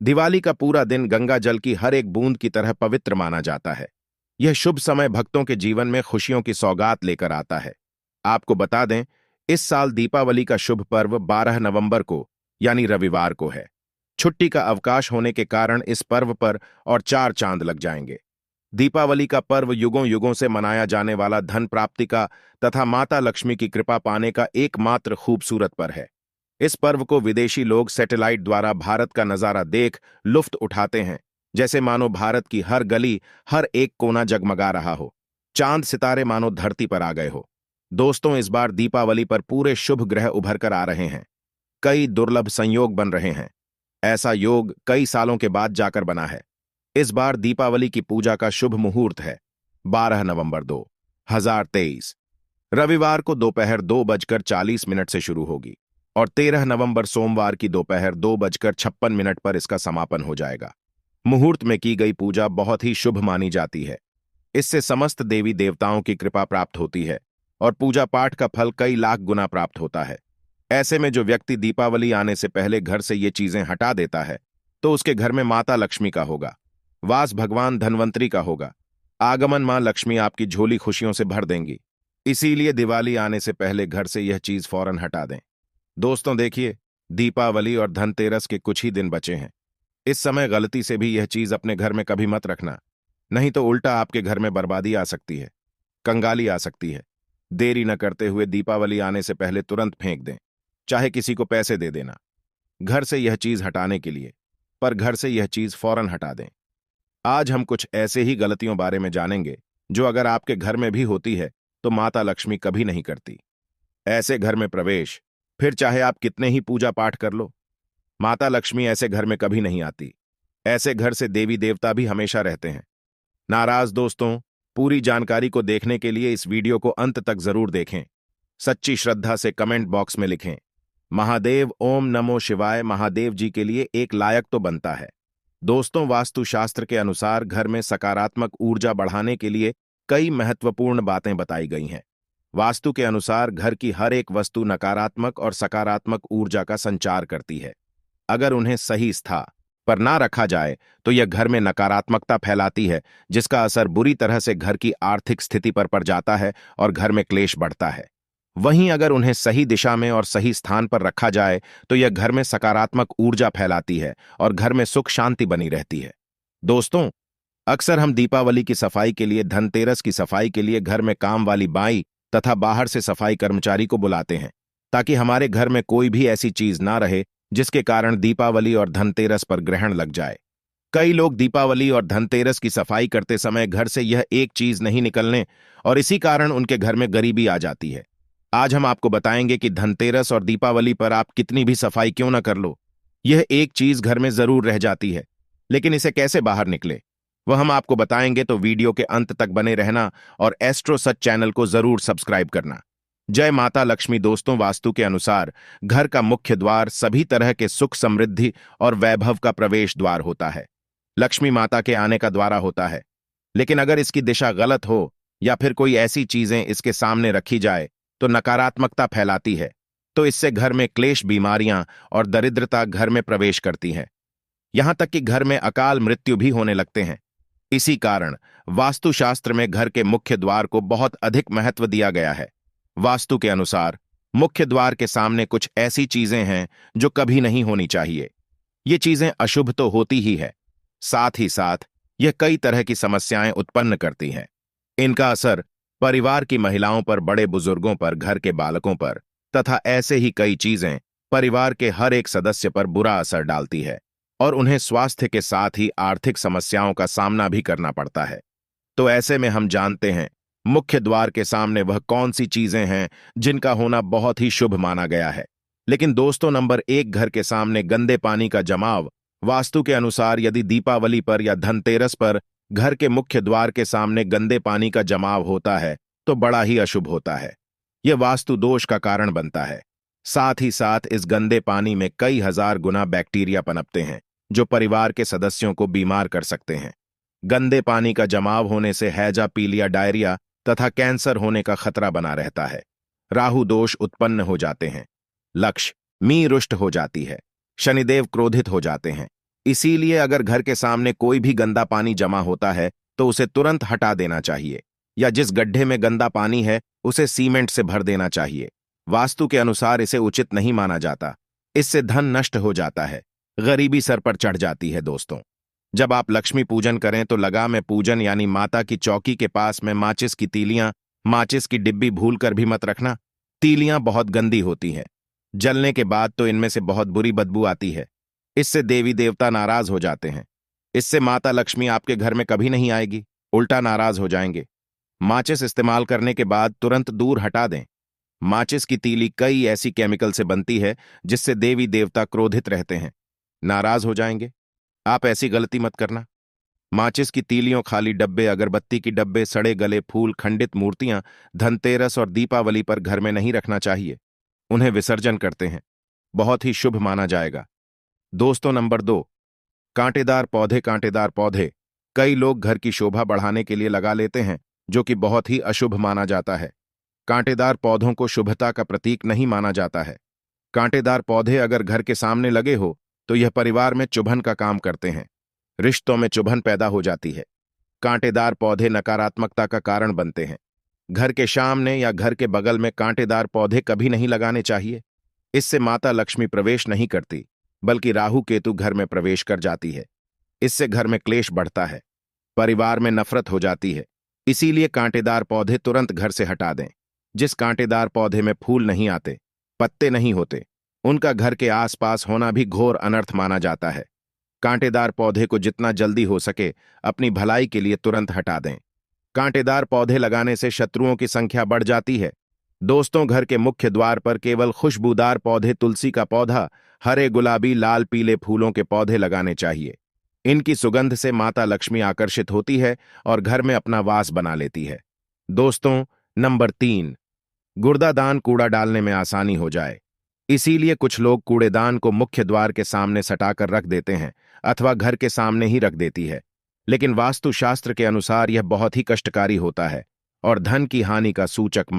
दिवाली का पूरा दिन गंगा जल की हर एक बूंद की तरह पवित्र माना जाता है। यह शुभ समय भक्तों के जीवन में खुशियों की सौगात लेकर आता है। आपको बता दें, इस साल दीपावली का शुभ पर्व 12 नवंबर को यानी रविवार को है। छुट्टी का अवकाश होने के कारण इस पर्व पर और 4 चांद लग जाएंगे। दीपावली का पर्व युगों युगों से मनाया जाने वाला धन प्राप्ति का तथा माता लक्ष्मी की कृपा पाने का एकमात्र खूबसूरत पर्व है। इस पर्व को विदेशी लोग सैटेलाइट द्वारा भारत का नजारा देख लुफ्त उठाते हैं, जैसे मानो भारत की हर गली, हर एक कोना जगमगा रहा हो। चांद सितारे मानो धरती पर आ गए हो। दोस्तों, इस बार दीपावली पर पूरे शुभ ग्रह उभर कर आ रहे हैं। कई दुर्लभ संयोग बन रहे हैं। ऐसा योग कई सालों के बाद जाकर बना है। इस बार दीपावली की पूजा का शुभ मुहूर्त है 12 नवंबर 2023 रविवार को दोपहर 2:40 से शुरू होगी और 13 नवंबर सोमवार की दोपहर 2:56 पर इसका समापन हो जाएगा। मुहूर्त में की गई पूजा बहुत ही शुभ मानी जाती है। इससे समस्त देवी देवताओं की कृपा प्राप्त होती है और पूजा पाठ का फल कई लाख गुना प्राप्त होता है। ऐसे में जो व्यक्ति दीपावली आने से पहले घर से ये चीजें हटा देता है, तो उसके घर में माता लक्ष्मी का होगा, वास भगवान धनवंतरी का होगा, आगमन मां लक्ष्मी आपकी झोली खुशियों से भर देंगी। इसीलिए दिवाली आने से पहले घर से यह चीज फौरन हटा दें। दोस्तों देखिए, दीपावली और धनतेरस के कुछ ही दिन बचे हैं। इस समय गलती से भी यह चीज अपने घर में कभी मत रखना, नहीं तो उल्टा आपके घर में बर्बादी आ सकती है, कंगाली आ सकती है। देरी न करते हुए दीपावली आने से पहले तुरंत फेंक दें, चाहे किसी को पैसे दे देना घर से यह चीज हटाने के लिए, पर घर से यह चीज फौरन हटा दें। आज हम कुछ ऐसे ही गलतियों बारे में जानेंगे जो अगर आपके घर में भी होती है तो माता लक्ष्मी कभी नहीं करती। ऐसे घर में प्रवेश, फिर चाहे आप कितने ही पूजा पाठ कर लो, माता लक्ष्मी ऐसे घर में कभी नहीं आती। ऐसे घर से देवी देवता भी हमेशा रहते हैं नाराज। दोस्तों, पूरी जानकारी को देखने के लिए इस वीडियो को अंत तक जरूर देखें। सच्ची श्रद्धा से कमेंट बॉक्स में लिखें महादेव, ओम नमो शिवाय। महादेव जी के लिए एक लायक तो बनता है। दोस्तों, वास्तुशास्त्र के अनुसार घर में सकारात्मक ऊर्जा बढ़ाने के लिए कई महत्वपूर्ण बातें बताई गई हैं। वास्तु के अनुसार घर की हर एक वस्तु नकारात्मक और सकारात्मक ऊर्जा का संचार करती है। अगर उन्हें सही स्थान पर ना रखा जाए तो यह घर में नकारात्मकता फैलाती है, जिसका असर बुरी तरह से घर की आर्थिक स्थिति पर पड़ जाता है और घर में क्लेश बढ़ता है। वहीं अगर उन्हें सही दिशा में और सही स्थान पर रखा जाए तो यह घर में सकारात्मक ऊर्जा फैलाती है और घर में सुख शांति बनी रहती है। दोस्तों, अक्सर हम दीपावली की सफाई के लिए, धनतेरस की सफाई के लिए घर में काम वाली बाई तथा बाहर से सफाई कर्मचारी को बुलाते हैं, ताकि हमारे घर में कोई भी ऐसी चीज ना रहे जिसके कारण दीपावली और धनतेरस पर ग्रहण लग जाए। कई लोग दीपावली और धनतेरस की सफाई करते समय घर से यह एक चीज नहीं निकलने और इसी कारण उनके घर में गरीबी आ जाती है। आज हम आपको बताएंगे कि धनतेरस और दीपावली पर आप कितनी भी सफाई क्यों न कर लो, यह एक चीज घर में जरूर रह जाती है, लेकिन इसे कैसे बाहर निकले वह हम आपको बताएंगे। तो वीडियो के अंत तक बने रहना और एस्ट्रो सच चैनल को जरूर सब्सक्राइब करना। जय माता लक्ष्मी। दोस्तों, वास्तु के अनुसार घर का मुख्य द्वार सभी तरह के सुख, समृद्धि और वैभव का प्रवेश द्वार होता है। लक्ष्मी माता के आने का द्वारा होता है, लेकिन अगर इसकी दिशा गलत हो या फिर कोई ऐसी चीजें इसके सामने रखी जाए तो नकारात्मकता फैलाती है, तो इससे घर में क्लेश, बीमारियां और दरिद्रता घर में प्रवेश करती है। यहां तक कि घर में अकाल मृत्यु भी होने लगते हैं। इसी कारण वास्तुशास्त्र में घर के मुख्य द्वार को बहुत अधिक महत्व दिया गया है। वास्तु के अनुसार मुख्य द्वार के सामने कुछ ऐसी चीजें हैं जो कभी नहीं होनी चाहिए। ये चीजें अशुभ तो होती ही है, साथ ही साथ यह कई तरह की समस्याएं उत्पन्न करती हैं। इनका असर परिवार की महिलाओं पर, बड़े बुजुर्गों पर, घर के बालकों पर तथा ऐसे ही कई चीजें परिवार के हर एक सदस्य पर बुरा असर डालती है और उन्हें स्वास्थ्य के साथ ही आर्थिक समस्याओं का सामना भी करना पड़ता है। तो ऐसे में हम जानते हैं मुख्य द्वार के सामने वह कौन सी चीजें हैं जिनका होना बहुत ही शुभ माना गया है। लेकिन दोस्तों, नंबर 1, घर के सामने गंदे पानी का जमाव। वास्तु के अनुसार यदि दीपावली पर या धनतेरस पर घर के मुख्य द्वार के सामने गंदे पानी का जमाव होता है तो बड़ा ही अशुभ होता है। यह वास्तु दोष का कारण बनता है। साथ ही साथ इस गंदे पानी में कई हजार गुना बैक्टीरिया पनपते हैं जो परिवार के सदस्यों को बीमार कर सकते हैं। गंदे पानी का जमाव होने से हैजा, पीलिया, डायरिया तथा कैंसर होने का खतरा बना रहता है। राहु दोष उत्पन्न हो जाते हैं। लक्ष्मी रुष्ट हो जाती है। शनिदेव क्रोधित हो जाते हैं। इसीलिए अगर घर के सामने कोई भी गंदा पानी जमा होता है तो उसे तुरंत हटा देना चाहिए, या जिस गड्ढे में गंदा पानी है उसे सीमेंट से भर देना चाहिए। वास्तु के अनुसार इसे उचित नहीं माना जाता। इससे धन नष्ट हो जाता है, गरीबी सर पर चढ़ जाती है। दोस्तों, जब आप लक्ष्मी पूजन करें तो लगा में पूजन यानी माता की चौकी के पास में माचिस की तीलियां, माचिस की डिब्बी भूलकर भी मत रखना। तीलियां बहुत गंदी होती हैं, जलने के बाद तो इनमें से बहुत बुरी बदबू आती है। इससे देवी देवता नाराज हो जाते हैं। इससे माता लक्ष्मी आपके घर में कभी नहीं आएगी, उल्टा नाराज हो जाएंगे। माचिस इस्तेमाल करने के बाद तुरंत दूर हटा दें। माचिस की तीली कई ऐसी केमिकल से बनती है जिससे देवी देवता क्रोधित रहते हैं, नाराज हो जाएंगे। आप ऐसी गलती मत करना। माचिस की तीलियों, खाली डब्बे, अगरबत्ती की डब्बे, सड़े गले फूल, खंडित मूर्तियां धनतेरस और दीपावली पर घर में नहीं रखना चाहिए। उन्हें विसर्जन करते हैं, बहुत ही शुभ माना जाएगा। दोस्तों, नंबर 2, कांटेदार पौधे। कांटेदार पौधे कई लोग घर की शोभा बढ़ाने के लिए लगा लेते हैं, जो कि बहुत ही अशुभ माना जाता है। कांटेदार पौधों को शुभता का प्रतीक नहीं माना जाता है। कांटेदार पौधे अगर घर के सामने लगे हो तो यह परिवार में चुभन का काम करते हैं, रिश्तों में चुभन पैदा हो जाती है। कांटेदार पौधे नकारात्मकता का कारण बनते हैं। घर के सामने या घर के बगल में कांटेदार पौधे कभी नहीं लगाने चाहिए। इससे माता लक्ष्मी प्रवेश नहीं करती, बल्कि राहु केतु घर में प्रवेश कर जाती है। इससे घर में क्लेश बढ़ता है, परिवार में नफरत हो जाती है। इसीलिए कांटेदार पौधे तुरंत घर से हटा दें। जिस कांटेदार पौधे में फूल नहीं आते, पत्ते नहीं होते, उनका घर के आसपास होना भी घोर अनर्थ माना जाता है। कांटेदार पौधे को जितना जल्दी हो सके अपनी भलाई के लिए तुरंत हटा दें। कांटेदार पौधे लगाने से शत्रुओं की संख्या बढ़ जाती है। दोस्तों, घर के मुख्य द्वार पर केवल खुशबूदार पौधे, तुलसी का पौधा, हरे, गुलाबी, लाल, पीले फूलों के पौधे लगाने चाहिए। इनकी सुगंध से माता लक्ष्मी आकर्षित होती है और घर में अपना वास बना लेती है। दोस्तों, नंबर 3, गुर्दा दान। कूड़ा डालने में आसानी हो जाए, इसीलिए कुछ लोग कूड़ेदान को मुख्य द्वार के सामने सटाकर रख देते हैं अथवा घर के सामने ही रख देती है। लेकिन वास्तुशास्त्र के अनुसार यह बहुत ही कष्टकारी होता है और धन की हानि का सूचक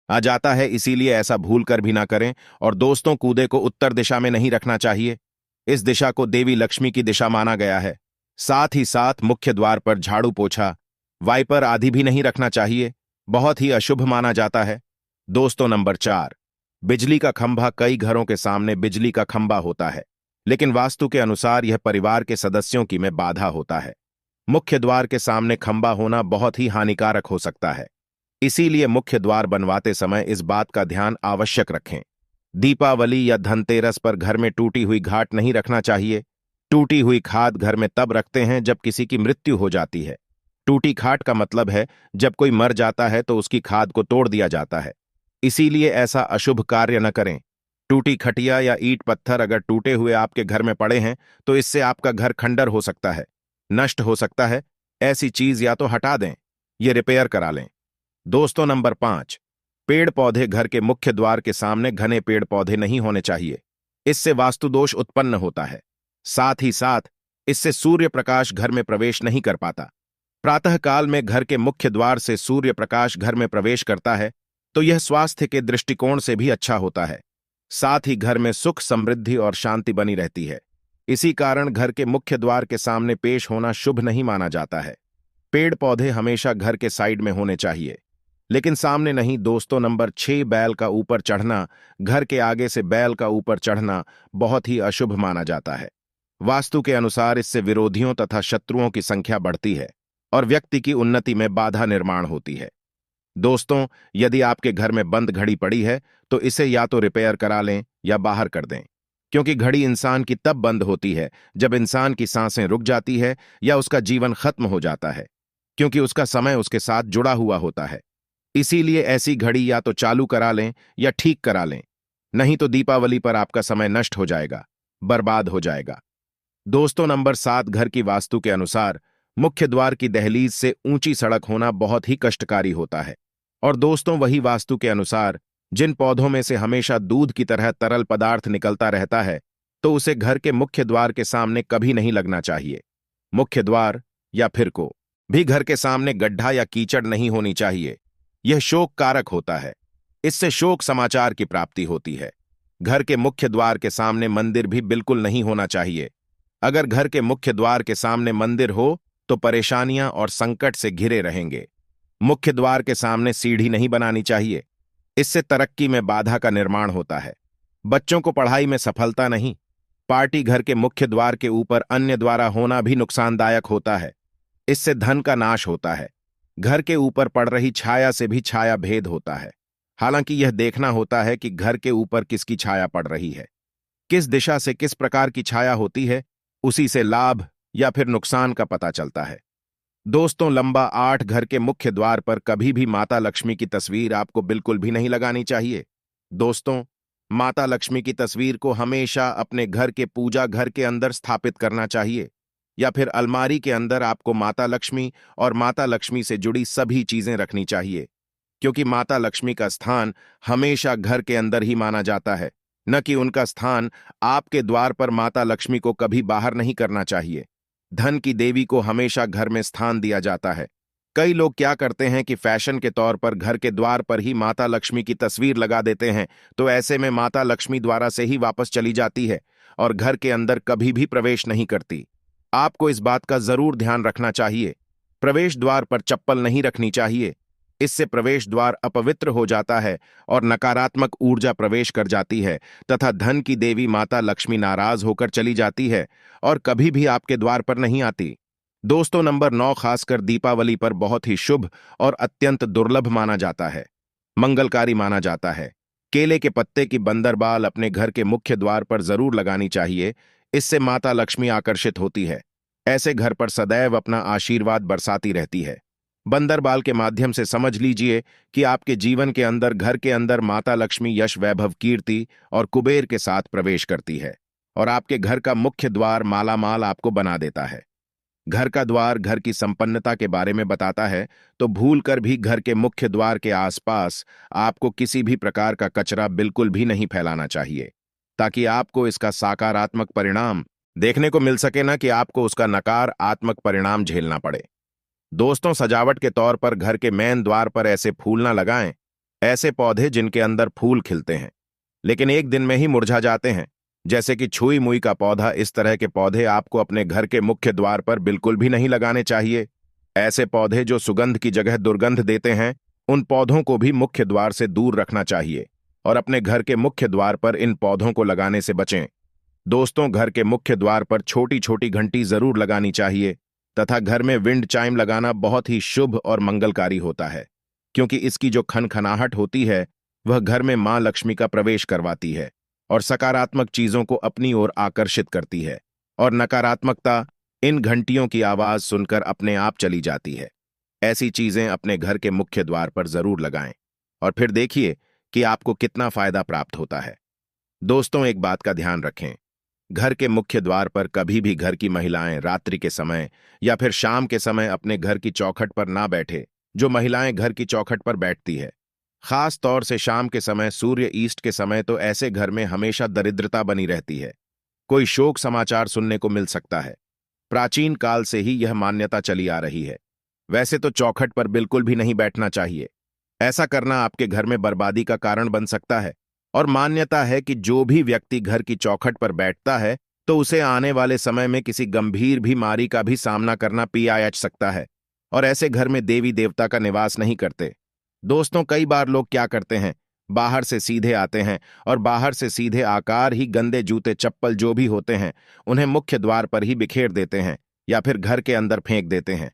आ जाता है। इसीलिए ऐसा भूल कर भी ना करें। और दोस्तों, कूदे को उत्तर दिशा में नहीं रखना चाहिए। इस दिशा को देवी लक्ष्मी की दिशा माना गया है। साथ ही साथ मुख्य द्वार पर झाड़ू, पोछा, वाइपर आदि भी नहीं रखना चाहिए, बहुत ही अशुभ माना जाता है। दोस्तों, नंबर 4, बिजली का खंभा। कई घरों के सामने बिजली का खंभा होता है, लेकिन वास्तु के अनुसार यह परिवार के सदस्यों की में बाधा होता है। मुख्य द्वार के सामने खंभा होना बहुत ही हानिकारक हो सकता है। इसीलिए मुख्य द्वार बनवाते समय इस बात का ध्यान आवश्यक रखें। दीपावली या धनतेरस पर घर में टूटी हुई घाट नहीं रखना चाहिए। टूटी हुई खाट घर में तब रखते हैं जब किसी की मृत्यु हो जाती है। टूटी खाट का मतलब है जब कोई मर जाता है तो उसकी खाट को तोड़ दिया जाता है। इसीलिए ऐसा अशुभ कार्य न करें। टूटी खटिया या ईंट पत्थर अगर टूटे हुए आपके घर में पड़े हैं तो इससे आपका घर खंडर हो सकता है, नष्ट हो सकता है। ऐसी चीज या तो हटा दें, ये रिपेयर करा लें। दोस्तों, नंबर 5, पेड़ पौधे। घर के मुख्य द्वार के सामने घने पेड़ पौधे नहीं होने चाहिए। इससे वास्तु दोष उत्पन्न होता है। साथ ही साथ इससे सूर्य प्रकाश घर में प्रवेश नहीं कर पाता। प्रातःकाल में घर के मुख्य द्वार से सूर्य प्रकाश घर में प्रवेश करता है तो यह स्वास्थ्य के दृष्टिकोण से भी अच्छा होता है। साथ ही घर में सुख, समृद्धि और शांति बनी रहती है। इसी कारण घर के मुख्य द्वार के सामने पेश होना शुभ नहीं माना जाता है। पेड़ पौधे हमेशा घर के साइड में होने चाहिए, लेकिन सामने नहीं। दोस्तों, नंबर 6, बैल का ऊपर चढ़ना। घर के आगे से बैल का ऊपर चढ़ना बहुत ही अशुभ माना जाता है। वास्तु के अनुसार इससे विरोधियों तथा शत्रुओं की संख्या बढ़ती है और व्यक्ति की उन्नति में बाधा निर्माण होती है। दोस्तों, यदि आपके घर में बंद घड़ी पड़ी है तो इसे या तो रिपेयर करा लें या बाहर कर दें, क्योंकि घड़ी इंसान की तब बंद होती है जब इंसान की सांसें रुक जाती है या उसका जीवन खत्म हो जाता है, क्योंकि उसका समय उसके साथ जुड़ा हुआ होता है। इसीलिए ऐसी घड़ी या तो चालू करा लें या ठीक करा लें, नहीं तो दीपावली पर आपका समय नष्ट हो जाएगा, बर्बाद हो जाएगा। दोस्तों, नंबर 7, घर की वास्तु के अनुसार मुख्य द्वार की दहलीज से ऊंची सड़क होना बहुत ही कष्टकारी होता है। और दोस्तों, वही वास्तु के अनुसार जिन पौधों में से हमेशा दूध की तरह तरल पदार्थ निकलता रहता है तो उसे घर के मुख्य द्वार के सामने कभी नहीं लगना चाहिए। मुख्य द्वार या फिर को भी घर के सामने गड्ढा या कीचड़ नहीं होनी चाहिए। यह शोक कारक होता है, इससे शोक समाचार की प्राप्ति होती है। घर के मुख्य द्वार के सामने मंदिर भी बिल्कुल नहीं होना चाहिए। अगर घर के मुख्य द्वार के सामने मंदिर हो तो परेशानियां और संकट से घिरे रहेंगे। मुख्य द्वार के सामने सीढ़ी नहीं बनानी चाहिए, इससे तरक्की में बाधा का निर्माण होता है। बच्चों को पढ़ाई में सफलता नहीं। पार्टी घर के मुख्य द्वार के ऊपर अन्य द्वारा होना भी नुकसानदायक होता है, इससे धन का नाश होता है। घर के ऊपर पड़ रही छाया से भी छाया भेद होता है। हालांकि यह देखना होता है कि घर के ऊपर किसकी छाया पड़ रही है, किस दिशा से किस प्रकार की छाया होती है, उसी से लाभ या फिर नुकसान का पता चलता है। दोस्तों, लंबा 8 घर के मुख्य द्वार पर कभी भी माता लक्ष्मी की तस्वीर आपको बिल्कुल भी नहीं लगानी चाहिए। दोस्तों, माता लक्ष्मी की तस्वीर को हमेशा अपने घर के पूजा घर के अंदर स्थापित करना चाहिए, या फिर अलमारी के अंदर आपको माता लक्ष्मी और माता लक्ष्मी से जुड़ी सभी चीजें रखनी चाहिए, क्योंकि माता लक्ष्मी का स्थान हमेशा घर के अंदर ही माना जाता है, न कि उनका स्थान आपके द्वार पर। माता लक्ष्मी को कभी बाहर नहीं करना चाहिए। धन की देवी को हमेशा घर में स्थान दिया जाता है। कई लोग क्या करते हैं कि फैशन के तौर पर घर के द्वार पर ही माता लक्ष्मी की तस्वीर लगा देते हैं, तो ऐसे में माता लक्ष्मी द्वारा से ही वापस चली जाती है और घर के अंदर कभी भी प्रवेश नहीं करती। आपको इस बात का जरूर ध्यान रखना चाहिए। प्रवेश द्वार पर चप्पल नहीं रखनी चाहिए, इससे प्रवेश द्वार अपवित्र हो जाता है और नकारात्मक ऊर्जा प्रवेश कर जाती है तथा धन की देवी माता लक्ष्मी नाराज होकर चली जाती है और कभी भी आपके द्वार पर नहीं आती। दोस्तों, नंबर 9 खासकर दीपावली पर बहुत ही शुभ और अत्यंत दुर्लभ माना जाता है, मंगलकारी माना जाता है। केले के पत्ते की बंदरबाल अपने घर के मुख्य द्वार पर जरूर लगानी चाहिए, इससे माता लक्ष्मी आकर्षित होती है। ऐसे घर पर सदैव अपना आशीर्वाद बरसाती रहती है। बंदरबाल के माध्यम से समझ लीजिए कि आपके जीवन के अंदर घर के अंदर माता लक्ष्मी यश वैभव कीर्ति और कुबेर के साथ प्रवेश करती है और आपके घर का मुख्य द्वार मालामाल आपको बना देता है। घर का द्वार घर की संपन्नता के बारे में बताता है, तो भूलकर भी घर के मुख्य द्वार के आसपास आपको किसी भी प्रकार का कचरा बिल्कुल भी नहीं फैलाना चाहिए, ताकि आपको इसका सकारात्मक परिणाम देखने को मिल सके, ना कि आपको उसका नकारात्मक परिणाम झेलना पड़े। दोस्तों, सजावट के तौर पर घर के मेन द्वार पर ऐसे फूल ना लगाएं, ऐसे पौधे जिनके अंदर फूल खिलते हैं लेकिन एक दिन में ही मुरझा जाते हैं, जैसे कि छुई मुई का पौधा। इस तरह के पौधे आपको अपने घर के मुख्य द्वार पर बिल्कुल भी नहीं लगाने चाहिए। ऐसे पौधे जो सुगंध की जगह दुर्गंध देते हैं, उन पौधों को भी मुख्य द्वार से दूर रखना चाहिए और अपने घर के मुख्य द्वार पर इन पौधों को लगाने से बचें। दोस्तों, घर के मुख्य द्वार पर छोटी छोटी घंटी जरूर लगानी चाहिए तथा घर में विंड चाइम लगाना बहुत ही शुभ और मंगलकारी होता है, क्योंकि इसकी जो खनखनाहट होती है वह घर में मां लक्ष्मी का प्रवेश करवाती है और सकारात्मक चीजों को अपनी ओर आकर्षित करती है और नकारात्मकता इन घंटियों की आवाज सुनकर अपने आप चली जाती है। ऐसी चीजें अपने घर के मुख्य द्वार पर जरूर लगाएं और फिर देखिए कि आपको कितना फायदा प्राप्त होता है। दोस्तों, एक बात का ध्यान रखें, घर के मुख्य द्वार पर कभी भी घर की महिलाएं रात्रि के समय या फिर शाम के समय अपने घर की चौखट पर ना बैठे। जो महिलाएं घर की चौखट पर बैठती है, खास तौर से शाम के समय, सूर्य ईस्ट के समय, तो ऐसे घर में हमेशा दरिद्रता बनी रहती है। कोई शोक समाचार सुनने को मिल सकता है। प्राचीन काल से ही यह मान्यता चली आ रही है। वैसे तो चौखट पर बिल्कुल भी नहीं बैठना चाहिए, ऐसा करना आपके घर में बर्बादी का कारण बन सकता है। और मान्यता है कि जो भी व्यक्ति घर की चौखट पर बैठता है तो उसे आने वाले समय में किसी गंभीर बीमारी का भी सामना करना पिया सकता है और ऐसे घर में देवी देवता का निवास नहीं करते। दोस्तों, कई बार लोग क्या करते हैं, बाहर से सीधे आते हैं और बाहर से सीधे आकार ही गंदे जूते चप्पल जो भी होते हैं उन्हें मुख्य द्वार पर ही बिखेर देते हैं या फिर घर के अंदर फेंक देते हैं।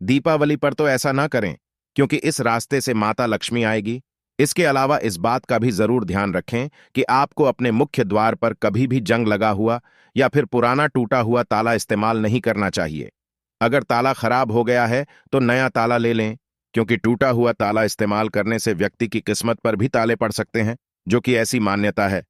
दीपावली पर तो ऐसा ना करें, क्योंकि इस रास्ते से माता लक्ष्मी आएगी। इसके अलावा इस बात का भी जरूर ध्यान रखें कि आपको अपने मुख्य द्वार पर कभी भी जंग लगा हुआ या फिर पुराना टूटा हुआ ताला इस्तेमाल नहीं करना चाहिए। अगर ताला खराब हो गया है तो नया ताला ले लें, क्योंकि टूटा हुआ ताला इस्तेमाल करने से व्यक्ति की किस्मत पर भी ताले पड़ सकते हैं, जो कि ऐसी मान्यता है।